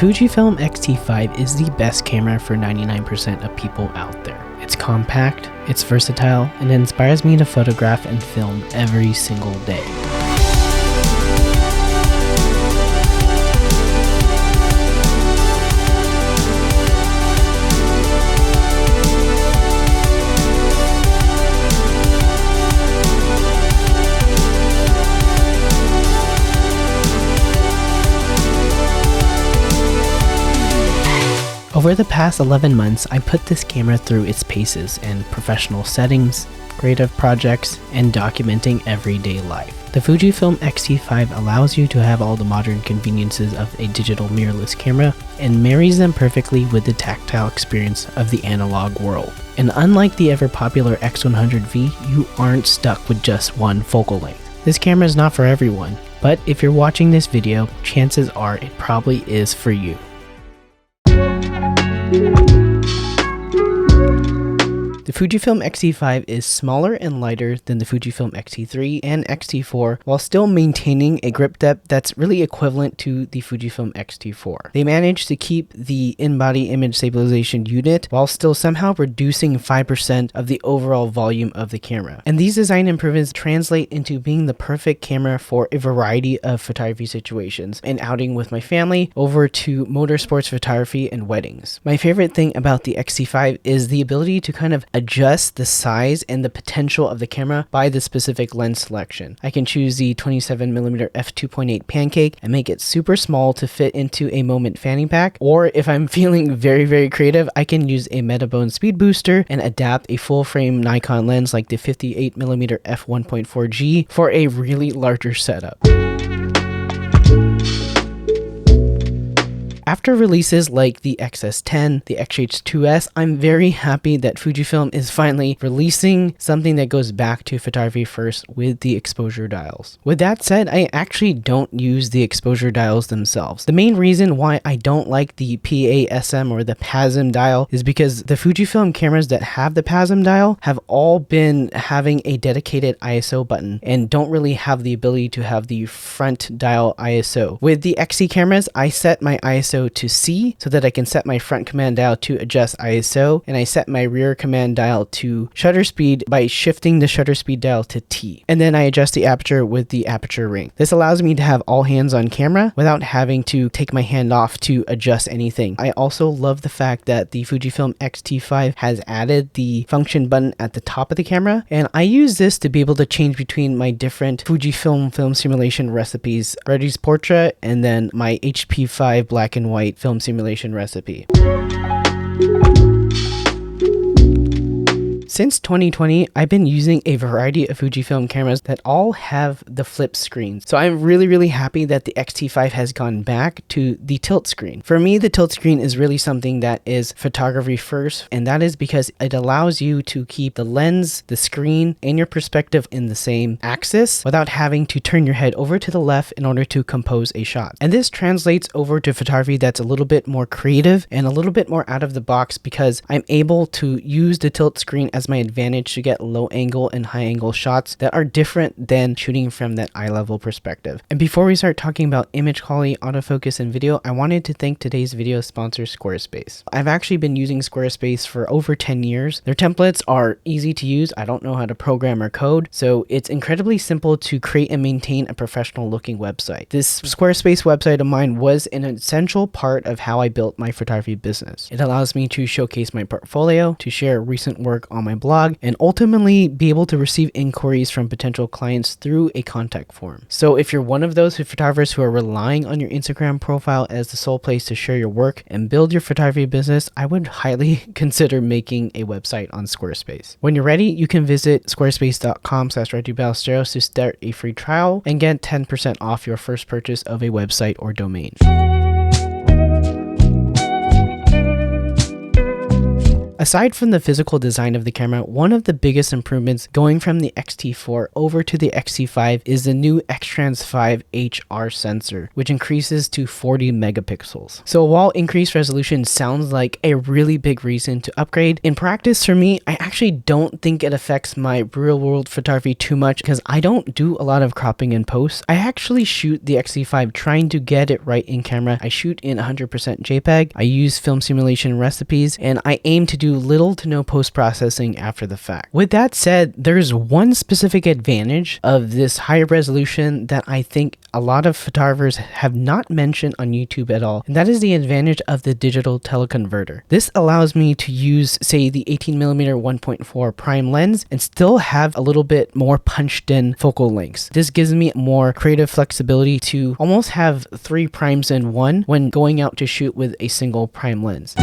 Fujifilm XT5 is the best camera for 99% of people out there. It's compact, it's versatile, and it inspires me to photograph and film every single day. Over the past 11 months, I put this camera through its paces in professional settings, creative projects, and documenting everyday life. The Fujifilm XT5 allows you to have all the modern conveniences of a digital mirrorless camera and marries them perfectly with the tactile experience of the analog world. And unlike the ever popular X100V, you aren't stuck with just one focal length. This camera is not for everyone, but if you're watching this video, chances are it probably is for you. The Fujifilm XT5 is smaller and lighter than the Fujifilm XT3 and XT4 while still maintaining a grip depth that's really equivalent to the Fujifilm XT4. They managed to keep the in-body image stabilization unit while still somehow reducing 5% of the overall volume of the camera. And these design improvements translate into being the perfect camera for a variety of photography situations, an outing with my family, over to motorsports photography and weddings. My favorite thing about the XT5 is the ability to kind of adjust the size and the potential of the camera by the specific lens selection. I can choose the 27mm f2.8 pancake and make it super small to fit into a Moment fanny pack, or if I'm feeling very creative, I can use a Metabone speed booster and adapt a full frame Nikon lens like the 58mm f1.4G for a really larger setup. After releases like the XS10, the XH2S, I'm very happy that Fujifilm is finally releasing something that goes back to photography first with the exposure dials. With that said, I actually don't use the exposure dials themselves. The main reason why I don't like the PASM or the PASM dial is because the Fujifilm cameras that have the PASM dial have all been having a dedicated ISO button and don't really have the ability to have the front dial ISO. With the XT cameras, I set my ISO to C so that I can set my front command dial to adjust ISO, and I set my rear command dial to shutter speed by shifting the shutter speed dial to T. And then I adjust the aperture with the aperture ring. This allows me to have all hands on camera without having to take my hand off to adjust anything. I also love the fact that the Fujifilm XT5 has added the function button at the top of the camera, and I use this to be able to change between my different Fujifilm film simulation recipes, Reggie's Portrait, and then my HP5 black and white film simulation recipe. Since 2020, I've been using a variety of Fujifilm cameras that all have the flip screens. So I'm really happy that the XT5 has gone back to the tilt screen. For me, the tilt screen is really something that is photography first, and that is because it allows you to keep the lens, the screen, and your perspective in the same axis without having to turn your head over to the left in order to compose a shot. And this translates over to photography that's a little bit more creative and a little bit more out of the box because I'm able to use the tilt screen as my advantage to get low angle and high angle shots that are different than shooting from that eye level perspective. And before we start talking about image quality, autofocus, and video, I wanted to thank today's video sponsor, Squarespace. I've actually been using Squarespace for over 10 years. Their templates are easy to use. I don't know how to program or code, so it's incredibly simple to create and maintain a professional looking website. This Squarespace website of mine was an essential part of how I built my photography business. It allows me to showcase my portfolio, to share recent work on my blog, and ultimately be able to receive inquiries from potential clients through a contact form. So if you're one of those photographers who are relying on your Instagram profile as the sole place to share your work and build your photography business, I would highly consider making a website on Squarespace. When you're ready, you can visit squarespace.com/ReggieBallesteros to start a free trial and get 10% off your first purchase of a website or domain. Aside from the physical design of the camera, one of the biggest improvements going from the X-T4 over to the X-T5 is the new X-Trans 5 HR sensor, which increases to 40 megapixels. So while increased resolution sounds like a really big reason to upgrade, in practice for me, I actually don't think it affects my real world photography too much because I don't do a lot of cropping in post. I actually shoot the X-T5 trying to get it right in camera. I shoot in 100% JPEG, I use film simulation recipes, and I aim to do little to no post-processing after the fact. With that said, there's one specific advantage of this higher resolution that I think a lot of photographers have not mentioned on YouTube at all, and that is the advantage of the digital teleconverter. This allows me to use, say, the 18mm 1.4 prime lens and still have a little bit more punched in focal lengths. This gives me more creative flexibility to almost have 3 primes in one when going out to shoot with a single prime lens.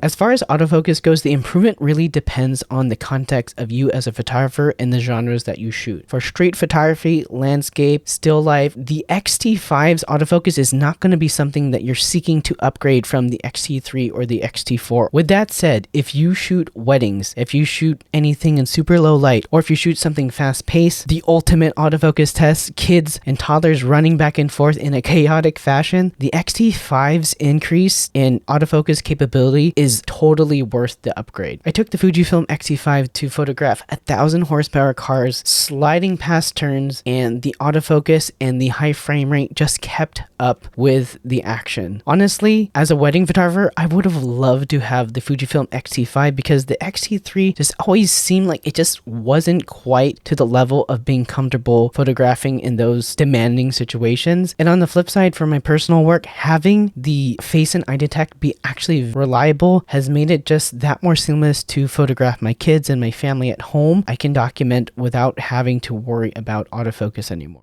As far as autofocus goes, the improvement really depends on the context of you as a photographer and the genres that you shoot. For street photography, landscape, still life, the X-T5's autofocus is not going to be something that you're seeking to upgrade from the X-T3 or the X-T4. With that said, if you shoot weddings, if you shoot anything in super low light, or if you shoot something fast paced, the ultimate autofocus test, kids and toddlers running back and forth in a chaotic fashion, the X-T5's increase in autofocus capability is totally worth the upgrade. I took the Fujifilm XT5 to photograph 1,000 horsepower cars sliding past turns, and the autofocus and the high frame rate just kept up with the action. Honestly, as a wedding photographer, I would have loved to have the Fujifilm XT5 because the XT3 just always seemed like it just wasn't quite to the level of being comfortable photographing in those demanding situations. And on the flip side, for my personal work, having the face and eye detect be actually reliable has made it just that more seamless to photograph my kids and my family at home. I can document without having to worry about autofocus anymore.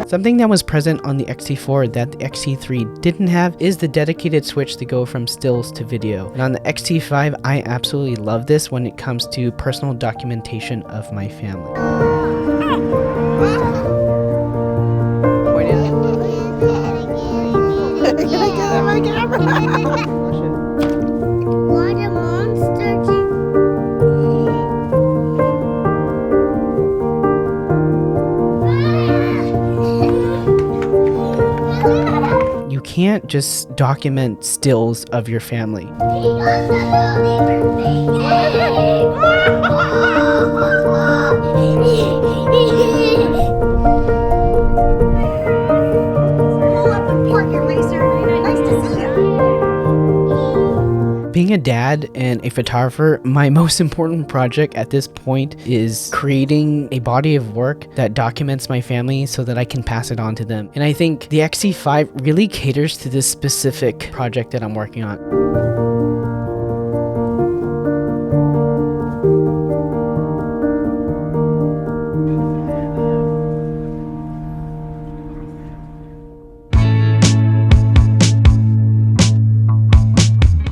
Something that was present on the X-T4 that the X-T3 didn't have is the dedicated switch to go from stills to video. And on the X-T5, I absolutely love this when it comes to personal documentation of my family. What is it? Can I get on my camera? What a monster. You can't just document stills of your family. Being a dad and a photographer, my most important project at this point is creating a body of work that documents my family so that I can pass it on to them. And I think the X-T5 really caters to this specific project that I'm working on.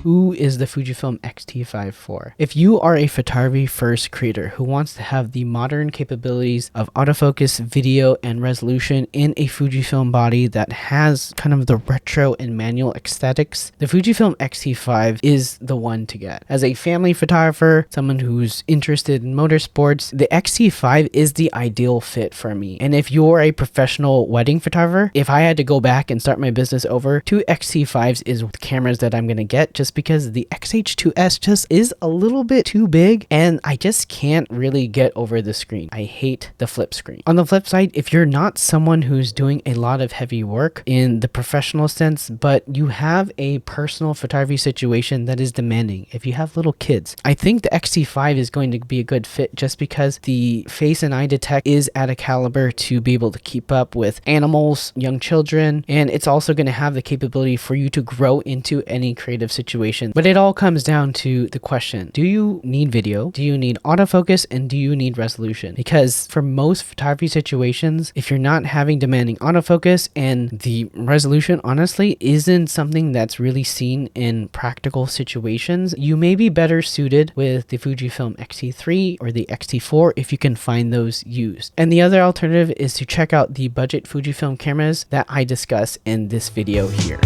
Who is the Fujifilm X-T5 for? If you are a photography first creator who wants to have the modern capabilities of autofocus, video, and resolution in a Fujifilm body that has kind of the retro and manual aesthetics, the Fujifilm X-T5 is the one to get. As a family photographer, someone who's interested in motorsports, the X-T5 is the ideal fit for me. And if you're a professional wedding photographer, if I had to go back and start my business over, 2 X-T5s is the cameras that I'm going to get, just because the XH2S just is a little bit too big and I just can't really get over the screen. I hate the flip screen. On the flip side, if you're not someone who's doing a lot of heavy work in the professional sense, but you have a personal photography situation that is demanding, if you have little kids, I think the X-T5 is going to be a good fit just because the face and eye detect is at a caliber to be able to keep up with animals, young children, and it's also going to have the capability for you to grow into any creative situation resolution. But it all comes down to the question, do you need video? Do you need autofocus? And do you need resolution? Because for most photography situations, if you're not having demanding autofocus and the resolution honestly isn't something that's really seen in practical situations, you may be better suited with the Fujifilm XT3 or the XT4 if you can find those used. And the other alternative is to check out the budget Fujifilm cameras that I discuss in this video here.